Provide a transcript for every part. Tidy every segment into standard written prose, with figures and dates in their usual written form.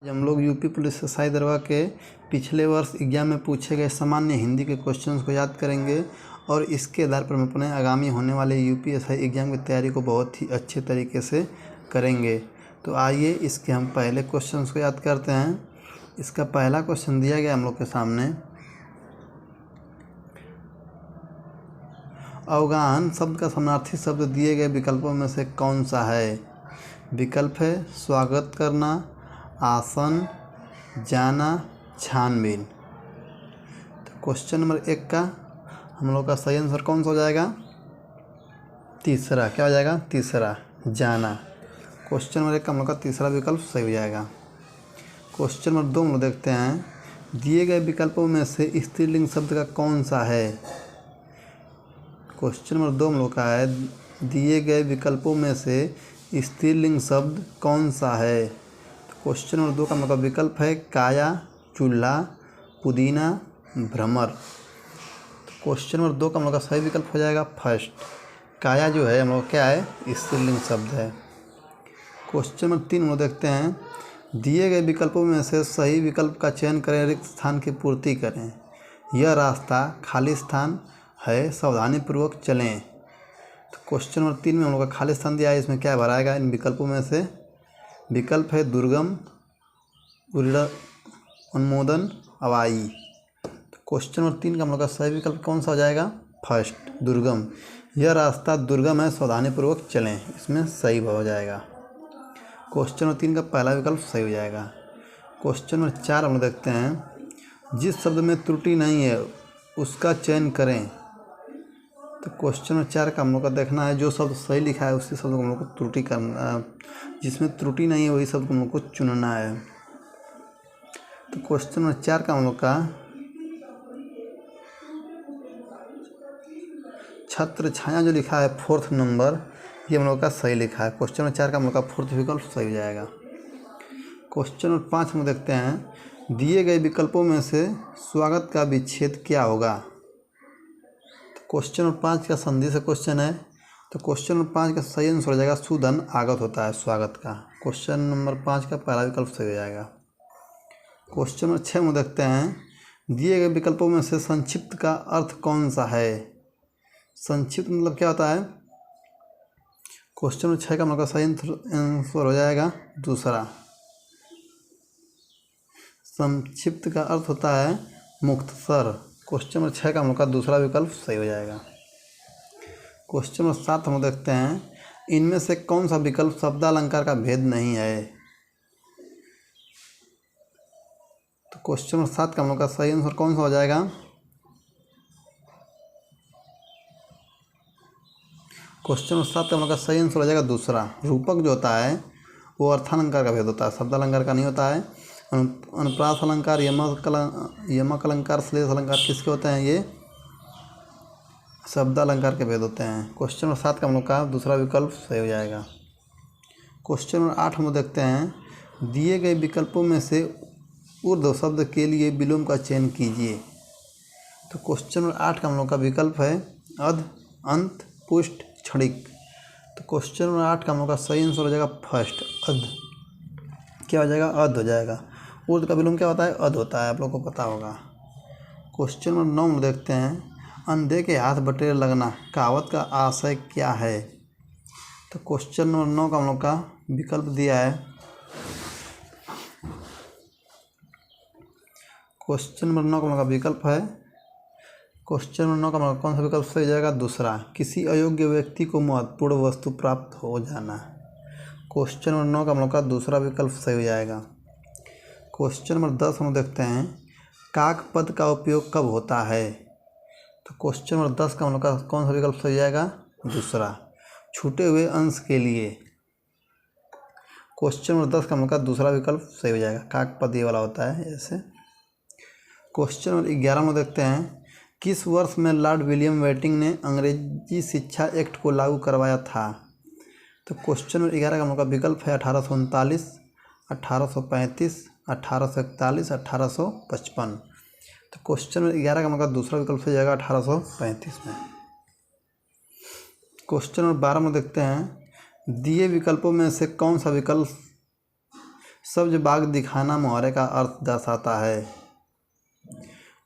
हम लोग UP police SI दरवा के पिछले वर्ष एग्जाम में पूछे गए सामान्य हिंदी के क्वेश्चंस को याद करेंगे और इसके आधार पर हम अपने आगामी होने वाले यूपी एसआई एग्ज़ाम की तैयारी को बहुत ही अच्छे तरीके से करेंगे। तो आइए इसके हम पहले क्वेश्चंस को याद करते हैं। इसका पहला क्वेश्चन दिया गया हम लोग के सामने, अवगाहन शब्द का समानार्थी शब्द दिए गए विकल्पों में से कौन सा है। विकल्प है स्वागत करना, आसन, जाना, छानबीन। तो क्वेश्चन नंबर 1 का हम लोग का सही आंसर कौन सा हो जाएगा? तीसरा। क्या हो जाएगा? तीसरा, जाना। क्वेश्चन नंबर 1 का हम लोग का तीसरा विकल्प सही हो जाएगा। क्वेश्चन नंबर 2 हम लोग देखते हैं, दिए गए विकल्पों में से स्त्रीलिंग शब्द का कौन सा है। क्वेश्चन नंबर 2 हम लोग का है, दिए गए विकल्पों में से स्त्रीलिंग शब्द कौन सा है। क्वेश्चन नंबर 2 का मतलब विकल्प है काया, चूल्हा, पुदीना, भ्रमर। क्वेश्चन नंबर 2 का हम लोग का सही विकल्प हो जाएगा फर्स्ट। काया जो है हम लोग क्या है? स्त्रीलिंग शब्द है। क्वेश्चन नंबर 3 हम लोग देखते हैं, दिए गए विकल्पों में से सही विकल्प का चयन करें, रिक्त स्थान की पूर्ति करें। यह रास्ता खाली स्थान है, सावधानीपूर्वक चलें। तो क्वेश्चन नंबर 3 में हम लोग का खाली स्थान दिया है, इसमें क्या भराएगा इन विकल्पों में से? विकल्प है दुर्गम, अनुमोदन, अवाई। तो क्वेश्चन नंबर 3 का हम लोग का सही विकल्प कौन सा हो जाएगा? फर्स्ट, दुर्गम। यह रास्ता दुर्गम है, सावधानीपूर्वक चलें, इसमें सही हो जाएगा। क्वेश्चन नंबर 3 का पहला विकल्प सही हो जाएगा। क्वेश्चन नंबर 4 हम लोग देखते हैं, जिस शब्द में त्रुटि नहीं है उसका चयन करें। तो क्वेश्चन नंबर 4 का हम लोग का देखना है, जो शब्द सही लिखा है उसी शब्द को हम लोग को त्रुटि करना, जिसमें त्रुटि नहीं है वही शब्द को हम लोग को चुनना है। तो क्वेश्चन नंबर 4 का हम लोग का छत्र छाया जो लिखा है 4th नंबर, ये हम लोग का सही लिखा है। क्वेश्चन नंबर 4 का हम लोग का 4th विकल्प सही हो जाएगा। क्वेश्चन नंबर 5 हम देखते हैं, दिए गए विकल्पों में से स्वागत का विच्छेद क्या होगा। क्वेश्चन नंबर 5 का संधि से क्वेश्चन है, तो क्वेश्चन नंबर 5 का सही आंसर हो जाएगा सुधन आगत होता है स्वागत का। क्वेश्चन नंबर 5 का पहला विकल्प सही हो जाएगा। क्वेश्चन नंबर 6 में देखते हैं, दिए गए विकल्पों में से संक्षिप्त का अर्थ कौन सा है। संक्षिप्त मतलब क्या होता है? क्वेश्चन नंबर 6 का मतलब सही आंसर हो जाएगा दूसरा। संक्षिप्त का अर्थ होता है मुख्तसर। क्वेश्चन नंबर 6 का हम लोग का दूसरा विकल्प सही हो जाएगा। क्वेश्चन नंबर 7 हम देखते हैं, इनमें से कौन सा विकल्प शब्दालंकार का भेद नहीं है। तो क्वेश्चन नंबर 7 का हम लोग का सही आंसर कौन सा हो जाएगा? क्वेश्चन नंबर 7 का हम लोग का सही आंसर हो जाएगा दूसरा। रूपक जो होता है वो अर्थालंकार का भेद होता है, शब्दालंकार का नहीं होता है। अनुप्रास अलंकार, यमक अलंकार, श्लेष अलंकार किसके होते हैं? ये शब्दालंकार के भेद होते हैं। क्वेश्चन नंबर 7 का हम लोग का दूसरा विकल्प सही हो जाएगा। क्वेश्चन नंबर 8 हम लोग देखते हैं, दिए गए विकल्पों में से ऊर्ध्व शब्द के लिए विलोम का चयन कीजिए। तो क्वेश्चन नंबर 8 का हम लोग का विकल्प है अध, अंत, पुष्ट, क्षणिक। तो क्वेश्चन नंबर 8 का हम लोग का सही आंसर हो जाएगा फर्स्ट, अध। क्या हो जाएगा? अध हो जाएगा। ऊर्ध्व का विलोम क्या होता है? अध होता है, आप लोग को पता होगा। क्वेश्चन नंबर 9 में देखते हैं, अंधे के हाथ बटेर लगना कहावत का आशय क्या है। तो क्वेश्चन नंबर 9 का हम लोग का विकल्प दिया है, क्वेश्चन नंबर 9 का हम लोग का विकल्प है, क्वेश्चन नंबर 9 का मतलब कौन सा विकल्प सही जाएगा? दूसरा, किसी अयोग्य व्यक्ति को महत्वपूर्ण वस्तु प्राप्त हो जाना। क्वेश्चन नंबर 9 का हम लोग का दूसरा विकल्प सही हो जाएगा। क्वेश्चन नंबर 10 हम देखते हैं, काक पद का उपयोग कब होता है। तो क्वेश्चन नंबर 10 का हम लोग का कौन सा विकल्प सही जाएगा? दूसरा, छूटे हुए अंश के लिए। क्वेश्चन नंबर 10 का हम लोग का दूसरा विकल्प सही हो जाएगा, काक पद ये वाला होता है ऐसे। क्वेश्चन नंबर 11 में देखते हैं, किस वर्ष में लॉर्ड विलियम बेंटिक ने अंग्रेजी शिक्षा एक्ट को लागू करवाया था। तो क्वेश्चन नंबर 11 का हम लोग का विकल्प है 1839, 1835, 1841, 1855। तो क्वेश्चन नंबर 11 का मतलब दूसरा विकल्प हो जाएगा 1835 में। क्वेश्चन नंबर 12 में देखते हैं, दिए विकल्पों में से कौन सा विकल्प सब्ज बाग दिखाना मुहावरे का अर्थ दर्शाता है।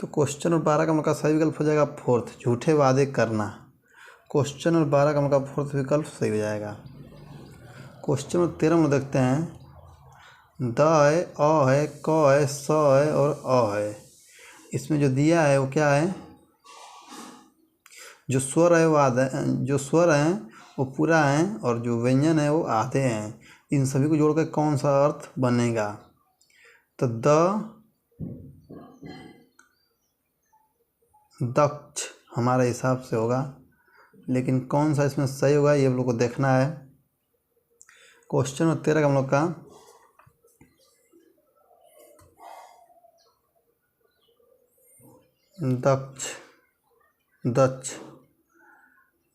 तो क्वेश्चन नंबर 12 का मतलब सही विकल्प हो जाएगा फोर्थ, झूठे वादे करना। क्वेश्चन नंबर 12 का मतलब फोर्थ विकल्प सही हो जाएगा। क्वेश्चन नंबर 13 में देखते हैं, द है, अ है, क है, स है और अ है। इसमें जो दिया है वो क्या है, जो स्वर है वो आधा, जो स्वर हैं वो पूरा है और जो व्यंजन है वो आधे हैं। इन सभी को जोड़कर कौन सा अर्थ बनेगा। तो दक्ष हमारे हिसाब से होगा, लेकिन कौन सा इसमें सही होगा ये हम लोग को देखना है। क्वेश्चन नंबर 13 का हम लोग का दक्ष,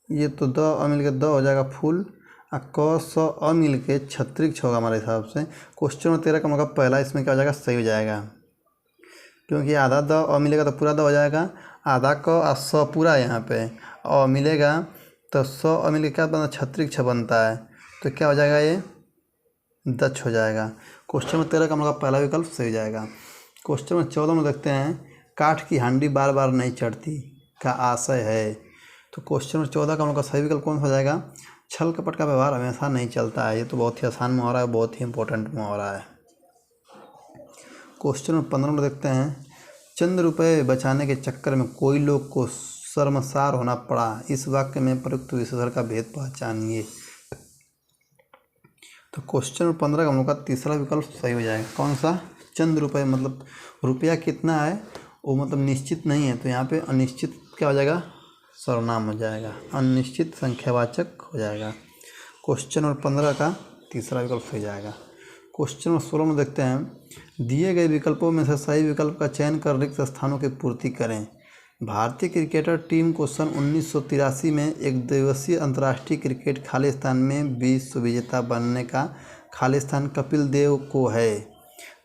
ये तो द अ मिल के द हो जाएगा फूल, और क स अ मिल के छत्रिक्ष होगा हमारे हिसाब से। क्वेश्चन नंबर 13 का मतलब पहला इसमें क्या हो जाएगा, सही हो जाएगा, क्योंकि आधा द अ मिलेगा तो पूरा द हो जाएगा, आधा क और स पूरा यहाँ पे अ मिलेगा तो स अ मिल के क्या बनता, छत्रिक्ष बनता है, तो क्या हो जाएगा, ये दक्ष हो जाएगा। क्वेश्चन नंबर 13 का मतलब पहला विकल्प सही हो जाएगा। क्वेश्चन नंबर 14 में देखते हैं, काठ की हांडी बार बार नहीं चढ़ती का आशय है। तो क्वेश्चन नंबर 14 का मतलब सही विकल्प कौन सा हो जाएगा, छल कपट का व्यवहार हमेशा नहीं चलता है। ये तो बहुत ही आसान मुहावरा है, बहुत ही इंपॉर्टेंट मुहावरा है। क्वेश्चन नंबर 15 में देखते हैं, चंद रुपये बचाने के चक्कर में कोई लोग को शर्मसार होना पड़ा, इस वाक्य में प्रयुक्त विशेषण का भेद पहचानिए। तो क्वेश्चन नंबर 15 का हम लोग का तीसरा विकल्प सही हो जाएगा। कौन सा, चंद रुपये, मतलब रुपया कितना है वो मतलब निश्चित नहीं है, तो यहाँ पे अनिश्चित क्या हो जाएगा, सर्वनाम हो जाएगा, अनिश्चित संख्यावाचक हो जाएगा। क्वेश्चन नंबर 15 का तीसरा विकल्प सही जाएगा। क्वेश्चन नंबर 16 में देखते हैं, दिए गए विकल्पों में से सही विकल्प का चयन कर रिक्त स्थानों की पूर्ति करें। भारतीय क्रिकेटर टीम को सन 1983 में एक दिवसीय अंतर्राष्ट्रीय क्रिकेट खालिस्तान में विश्व विजेता बनने का खालिस्तान कपिल देव को है।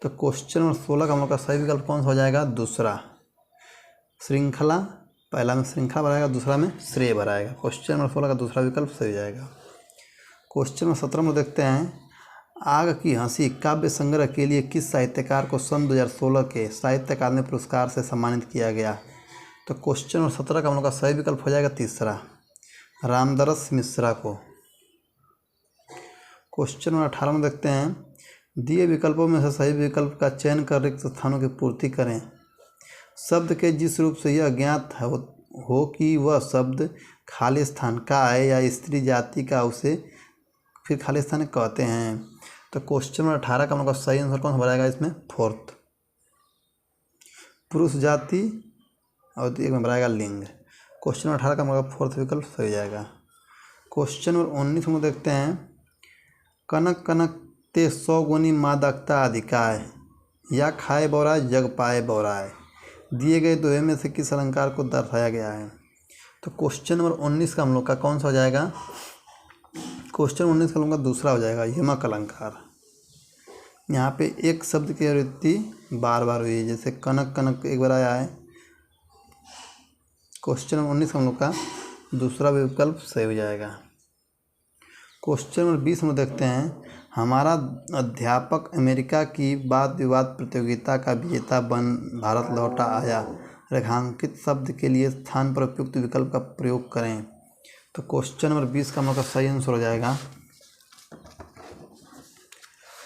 तो क्वेश्चन नंबर 16 का हम लोग का सही विकल्प कौन सा हो जाएगा, दूसरा, श्रृंखला, पहला में श्रृंखला भराएगा, दूसरा में श्रेय भराएगा। क्वेश्चन नंबर 16 का दूसरा विकल्प सही हो जाएगा। क्वेश्चन नंबर 17 में देखते हैं, आग की हंसी काव्य संग्रह के लिए किस साहित्यकार को सन 2016 के साहित्य अकादमी पुरस्कार से सम्मानित किया गया। तो क्वेश्चन नंबर 17 का हम लोग का सही विकल्प हो जाएगा तीसरा, रामदरस मिश्रा को। क्वेश्चन नंबर 18 में देखते हैं, दिए विकल्पों में से सही विकल्प का चयन कर रिक्त स्थानों की पूर्ति करें। शब्द के जिस रूप से यह ज्ञात हो कि वह शब्द खालिस्तान का है या स्त्री जाति का, उसे फिर खालिस्तान कहते हैं। तो क्वेश्चन नंबर 18 का हम लोग का सही आंसर कौन सा बनाएगा, इसमें फोर्थ, पुरुष जाति और एक में बनाएगा लिंग। क्वेश्चन नंबर 18 का मतलब फोर्थ विकल्प सही जाएगा। क्वेश्चन नंबर 19 में देखते हैं, कनक कनक ते 100 गुनी मादकता अधिकाय, या खाए बौराय जग पाए बौराय, दिए गए दोहे में से किस अलंकार को दर्शाया गया है। तो क्वेश्चन नंबर 19 का हम लोग का कौन सा हो जाएगा, क्वेश्चन 19 का हम लोग का दूसरा हो जाएगा, यमक अलंकार। यहाँ पे एक शब्द की आवृत्ति बार बार हुई है, जैसे कनक कनक एक बार आया है। क्वेश्चन नंबर 19 हम लोग का दूसरा विकल्प सही हो जाएगा। क्वेश्चन नंबर 20 में देखते हैं, हमारा अध्यापक अमेरिका की वाद विवाद प्रतियोगिता का विजेता बन भारत लौटा आया, रेखांकित शब्द के लिए स्थान पर उपयुक्त विकल्प का प्रयोग करें। तो क्वेश्चन नंबर 20 का हम लोग का सही आंसर हो जाएगा।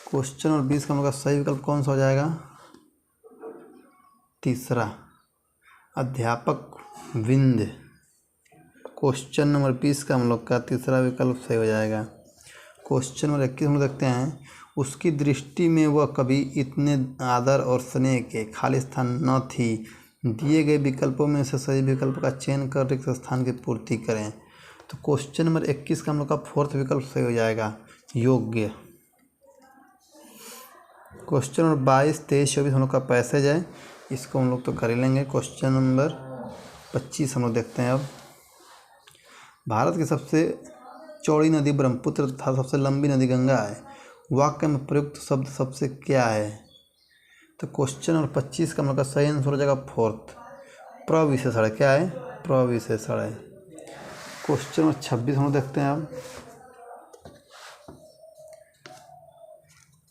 क्वेश्चन नंबर 20 का हम लोग का सही विकल्प कौन सा हो जाएगा, तीसरा, अध्यापक विंध्य। क्वेश्चन नंबर 20 का हम लोग का तीसरा विकल्प सही हो जाएगा। क्वेश्चन नंबर 21 में देखते हैं, उसकी दृष्टि में वह कभी इतने आदर और स्नेह के खालिस्तान न थी। दिए गए विकल्पों में से सही विकल्प का चयन कर रिक्त स्थान की पूर्ति करें। तो क्वेश्चन नंबर 21 का हम लोग का फोर्थ विकल्प सही हो जाएगा, योग्य। क्वेश्चन नंबर 22, 23, 24 हम लोग का पैसेज है, इसको हम लोग तो कर ही लेंगे। क्वेश्चन नंबर 25 हम लोग देखते हैं अब, भारत की सबसे चौड़ी नदी ब्रह्मपुत्र तथा सबसे लंबी नदी गंगा है, वाक्य में प्रयुक्त शब्द सबसे क्या है। तो क्वेश्चन नंबर 25 का हम लोग का सही आंसर हो जाएगा फोर्थ, प्रविशेषण। क्या है, प्रविशेषण है। क्वेश्चन नंबर 26 हम लोग देखते हैं अब,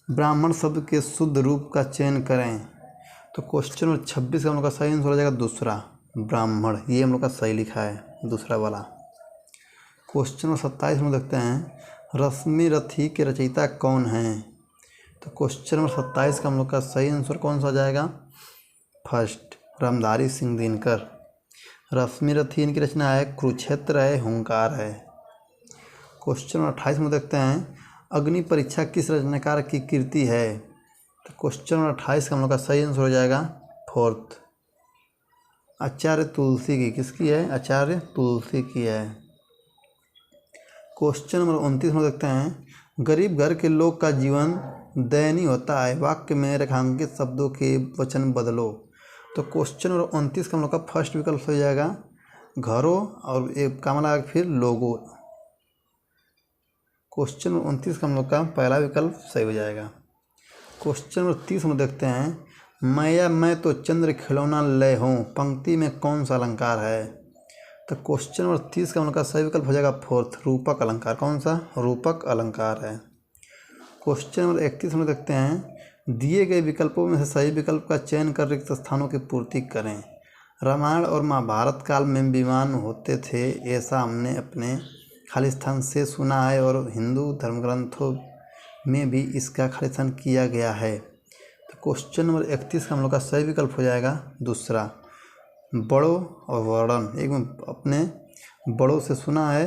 ब्राह्मण शब्द के शुद्ध रूप का चयन करें। तो क्वेश्चन नंबर 26 का हम लोग का सही आंसर हो जाएगा दूसरा, ब्राह्मण। ये हम लोग का सही लिखा है दूसरा वाला। क्वेश्चन नंबर 27 में देखते हैं, रश्मि रथी के रचयिता कौन हैं। तो क्वेश्चन नंबर 27 का हम लोग का सही आंसर कौन सा हो जाएगा, फर्स्ट, रामधारी सिंह दिनकर। रश्मि रथी इनकी रचना है कुरुक्षेत्र है, हुंकार है। क्वेश्चन नंबर 28 में देखते हैं, अग्नि परीक्षा किस रचनाकार की कृति है। तो क्वेश्चन नंबर 28 का हम लोग का सही आंसर हो जाएगा फोर्थ, आचार्य तुलसी की। किसकी है, आचार्य तुलसी की है। क्वेश्चन नंबर 29 में देखते हैं, गरीब घर के लोग का जीवन दयनीय होता है, वाक्य में रेखांकित शब्दों के वचन बदलो। तो क्वेश्चन नंबर 29 का हम लोग का फर्स्ट विकल्प हो जाएगा घरों, और एक काम लगा फिर लोगों। क्वेश्चन नंबर 29 का हम लोग का पहला विकल्प सही हो जाएगा। क्वेश्चन नंबर 30 में देखते हैं, मैं तो चंद्र खिलौना लय हूँ, पंक्ति में कौन सा अलंकार है। तो क्वेश्चन नंबर 30 का हम लोग का सही विकल्प हो जाएगा फोर्थ, रूपक अलंकार। कौन सा, रूपक अलंकार है। क्वेश्चन नंबर 31 में देखते हैं, दिए गए विकल्पों में से सही विकल्प का चयन कर रिक्त स्थानों की पूर्ति करें। रामायण और महाभारत काल में विमान होते थे, ऐसा हमने अपने खालिस्तान से सुना है, और हिंदू धर्मग्रंथों में भी इसका खालिस्तान किया गया है। तो क्वेश्चन नंबर 31 का हम लोग का सही विकल्प हो जाएगा दूसरा, बड़ों और वर्णन। एक में अपने बड़ों से सुना है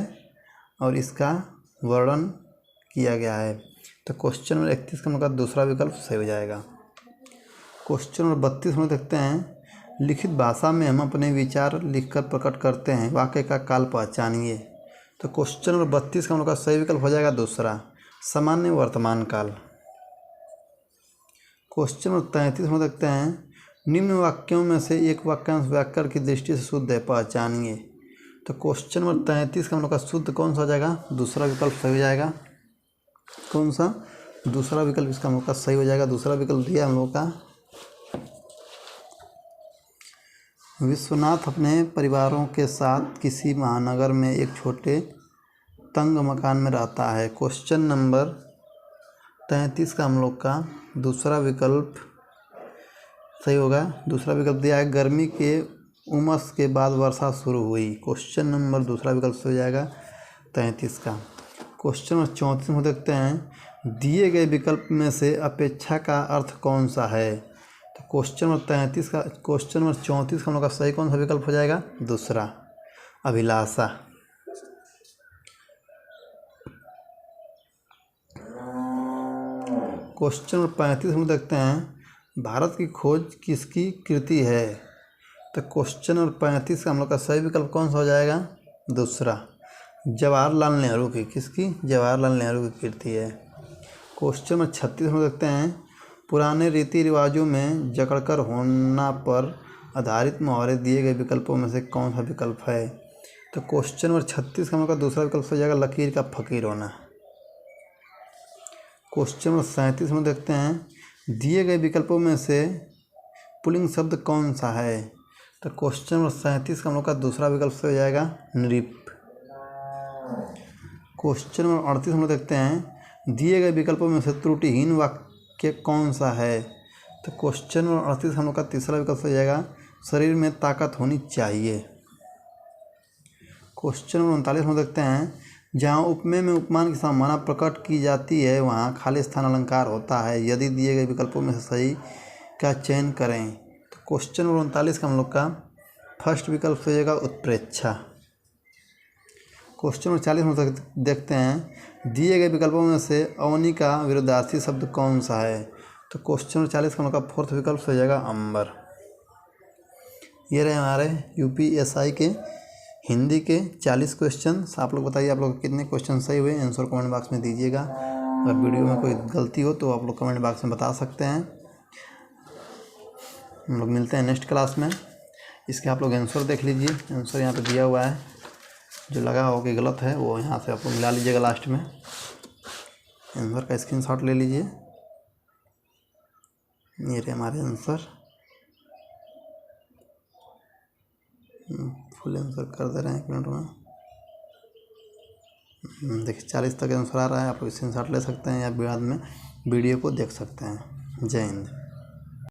और इसका वर्णन किया गया है। तो क्वेश्चन नंबर 31 का हम लोग का दूसरा विकल्प सही हो जाएगा। क्वेश्चन नंबर 32 में देखते हैं, लिखित भाषा में हम अपने विचार लिखकर प्रकट करते हैं, वाक्य का काल पहचानिए। तो क्वेश्चन नंबर 32 का हम लोग का सही विकल्प हो जाएगा दूसरा, सामान्य वर्तमान काल। क्वेश्चन नंबर 33 में देखते हैं, निम्न वाक्यों में से एक वाक्यांश व्याकरण की दृष्टि से शुद्ध है, पहचानिए। तो क्वेश्चन नंबर 33 का हम लोग का शुद्ध कौन सा हो जाएगा, दूसरा विकल्प सही हो जाएगा। कौन सा, दूसरा विकल्प इसका हम लोग का सही हो जाएगा। दूसरा विकल्प दिया हम लोग का, विश्वनाथ अपने परिवारों के साथ किसी महानगर में एक छोटे तंग मकान में रहता है। क्वेश्चन नंबर 33 का हम लोग का दूसरा विकल्प सही होगा। दूसरा विकल्प दिया है, गर्मी के उमस के बाद वर्षा शुरू हुई। क्वेश्चन नंबर दूसरा विकल्प सही हो जाएगा 33 का। क्वेश्चन नंबर 34 में देखते हैं, दिए गए विकल्प में से अपेक्षा का अर्थ कौन सा है। तो क्वेश्चन नंबर 34 का हम लोग का सही कौन सा विकल्प हो जाएगा, दूसरा, अभिलाषा। क्वेश्चन नंबर 35 में देखते हैं, भारत की खोज किसकी कृति है। तो क्वेश्चन नंबर 35 का हम लोग का सही विकल्प कौन सा हो जाएगा, दूसरा, जवाहरलाल नेहरू की। किसकी, जवाहरलाल नेहरू की कृति है। क्वेश्चन नंबर 36 में देखते हैं, पुराने रीति रिवाजों में जकड़कर होना पर आधारित मुहावरे दिए गए विकल्पों में से कौन सा विकल्प है। तो क्वेश्चन नंबर 36 का हम लोग का दूसरा विकल्प हो जाएगा, लकीर का फकीर होना। क्वेश्चन नंबर 37 में देखते हैं, दिए गए विकल्पों में से पुल्लिंग शब्द कौन सा है। तो क्वेश्चन नंबर 37 का हम लोग का दूसरा विकल्प हो जाएगा, नृप। क्वेश्चन नंबर 38 में देखते हैं, दिए गए विकल्पों में से त्रुटिहीन वाक्य कौन सा है। तो क्वेश्चन नंबर 38 हम लोग का तीसरा विकल्प हो जाएगा, शरीर में ताकत होनी चाहिए। क्वेश्चन नंबर 39 में देखते हैं, जहाँ उपमेय में उपमान की संभावना प्रकट की जाती है, वहाँ खाली स्थान अलंकार होता है, यदि दिए गए विकल्पों में से सही का चयन करें। तो क्वेश्चन नंबर 39 का हम लोग का फर्स्ट विकल्प हो जाएगा, उत्प्रेक्षा। क्वेश्चन नंबर 40 में देखते हैं, दिए गए विकल्पों में से अवनी का विरुद्धार्थी शब्द कौन सा है। तो क्वेश्चन नंबर 40 का हम लोग का फोर्थ विकल्प हो जाएगा, अंबर। ये रहे हमारे UPSI के हिंदी के 40 क्वेश्चन। आप लोग बताइए, आप लोग कितने क्वेश्चन सही हुए, आंसर कमेंट बॉक्स में दीजिएगा। अगर वीडियो में कोई गलती हो तो आप लोग कमेंट बॉक्स में बता सकते हैं। हम लोग मिलते हैं नेक्स्ट क्लास में। इसके आप लोग आंसर देख लीजिए, आंसर यहाँ पे दिया हुआ है, जो लगा हो कि गलत है वो यहाँ से आप लोग मिला लीजिएगा लास्ट में। आंसर का स्क्रीनशॉट ले लीजिए। ये रहे हमारे आंसर, फुल आंसर कर दे रहे हैं 1 मिनट में। देखिए 40 तक आंसर आ रहा है, आप लोग स्क्रीनशॉट ले सकते हैं या बाद में वीडियो को देख सकते हैं। जय हिंद।